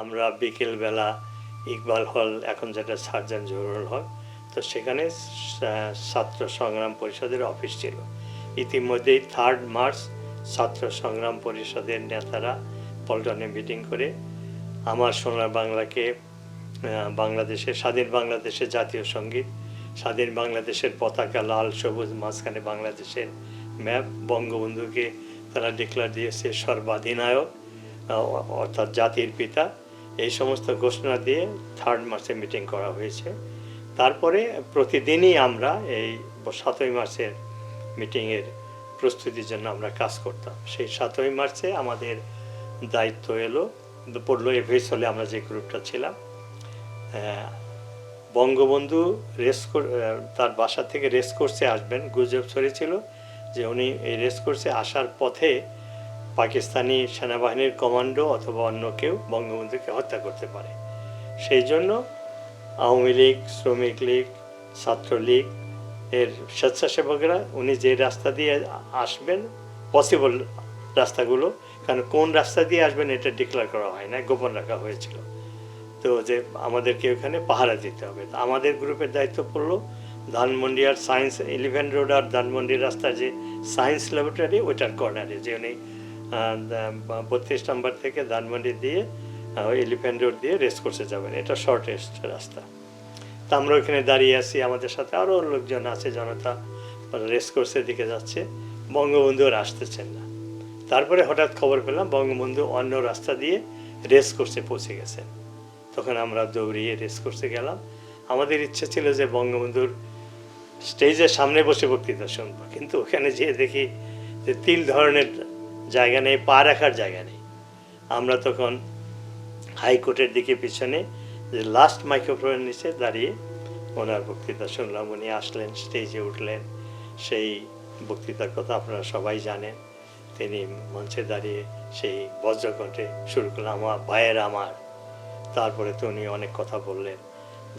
আমরা বিকেলবেলা ইকবাল হল, এখন যেটা সার্জন জহুরুল হল, তো সেখানে ছাত্র সংগ্রাম পরিষদের অফিস ছিল। ইতিমধ্যেই 3 মার্চ ছাত্র সংগ্রাম পরিষদের নেতারা পল্টনে মিটিং করে আমার সোনার বাংলাকে বাংলাদেশের স্বাধীন বাংলাদেশের জাতীয় সঙ্গীত, স্বাধীন বাংলাদেশের পতাকা লাল সবুজ, মাঝখানে বাংলাদেশের ম্যাপ, বঙ্গবন্ধুকে তারা ডিক্লেয়ার দিয়েছে সর্বাধিনায়ক অর্থাৎ জাতির পিতা, এই সমস্ত ঘোষণা দিয়ে 3 মার্চে মিটিং করা হয়েছে। তারপরে প্রতিদিনই আমরা এই 7ই মার্চের মিটিংয়ের প্রস্তুতির জন্য আমরা কাজ করতাম। সেই 7ই মার্চে আমাদের দায়িত্ব পড়লো এফএস হলে আমরা যে গ্রুপটা ছিলাম, বঙ্গবন্ধু তার বাসা থেকে রেস কোর্সে আসবেন, গুজব ছড়িয়েছিল যে উনি এই রেস কোর্সে আসার পথে পাকিস্তানি সেনাবাহিনীর কমান্ডো অথবা অন্য কেউ বঙ্গবন্ধুকে হত্যা করতে পারে। সেই জন্য আওয়ামী লীগ, শ্রমিক লীগ, ছাত্রলীগ এর স্বেচ্ছাসেবকরা উনি যে রাস্তা দিয়ে আসবেন, পসিবল রাস্তাগুলো, কারণ কোন রাস্তা দিয়ে আসবেন এটা ডিক্লেয়ার করা হয় না, গোপন রাখা হয়েছিল, তো যে আমাদেরকে ওখানে পাহারা দিতে হবে। আমাদের গ্রুপের দায়িত্ব পড়লো ধানমন্ডি আর সায়েন্স 11 রোড আর ধানমন্ডির রাস্তার যে সায়েন্স ল্যাবরেটরি, ওইটার কর্নারে, যে উনি 32 নম্বর থেকে ধানমন্ডি দিয়ে 11 রোড দিয়ে রেস কোর্সে যাবেন, এটা শর্টেস্ট রাস্তা। তা আমরা ওইখানে দাঁড়িয়ে আছি, আমাদের সাথে আরও লোকজন আছে, জনতা রেস কোর্সের দিকে যাচ্ছে, বঙ্গবন্ধু আর আসতেছেন না। তারপরে হঠাৎ খবর পেলাম বঙ্গবন্ধু অন্য রাস্তা দিয়ে রেস কোর্সে পৌঁছে গেছেন। তখন আমরা দৌড়িয়ে রেস কোর্সে গেলাম। আমাদের ইচ্ছে ছিল যে বঙ্গবন্ধুর স্টেজের সামনে বসে বক্তৃতা শুনবো, কিন্তু ওখানে যেয়ে দেখি যে 3 ধরনের জায়গা নেই, পা রাখার জায়গা নেই। আমরা তখন হাইকোর্টের দিকে পিছনে যে লাস্ট মাইক্রোফোনের নিচে দাঁড়িয়ে ওনার বক্তৃতা শুনলাম। উনি আসলেন, স্টেজে উঠলেন, সেই বক্তৃতার কথা আপনারা সবাই জানেন। তিনি মঞ্চে দাঁড়িয়ে সেই বজ্রকণ্ঠে শুরু করলেন, আমার ভাইয়ের আমার। তারপরে তো উনি অনেক কথা বললেন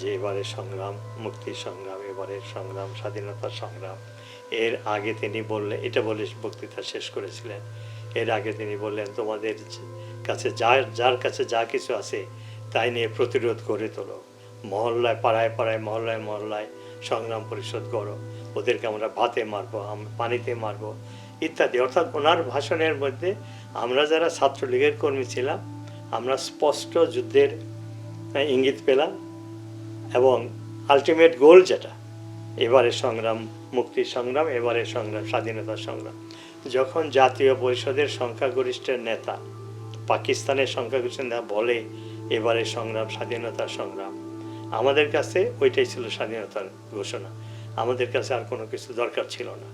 যে এবারের সংগ্রাম মুক্তির সংগ্রাম, এবারের সংগ্রাম স্বাধীনতার সংগ্রাম। এর আগে তিনি বললেন, এটা বলে বক্তৃতা শেষ করেছিলেন, এর আগে তিনি বললেন তোমাদের কাছে যার কাছে যা কিছু আছে তাই নিয়ে প্রতিরোধ গড়ে তোলো, মহল্লায় পাড়ায় পাড়ায় মহল্লায় মহল্লায় সংগ্রাম পরিষদ গড়ো, ওদেরকে আমরা ভাতে মারবো, পানিতে মারবো ইত্যাদি। অর্থাৎ ওনার ভাষণের মধ্যে আমরা যারা ছাত্রলীগের কর্মী ছিলাম আমরা স্পষ্ট যুদ্ধের ইঙ্গিত পেলাম, এবং আলটিমেট গোল যেটা এবারের সংগ্রাম মুক্তির সংগ্রাম, এবারের সংগ্রাম স্বাধীনতার সংগ্রাম। যখন জাতীয় পরিষদের সংখ্যাগরিষ্ঠ নেতা, পাকিস্তানের সংখ্যাগরিষ্ঠ নেতা বলে এবারের সংগ্রাম স্বাধীনতার সংগ্রাম, আমাদের কাছে ওইটাই ছিল স্বাধীনতার ঘোষণা। আমাদের কাছে আর কোনো কিছু দরকার ছিল না।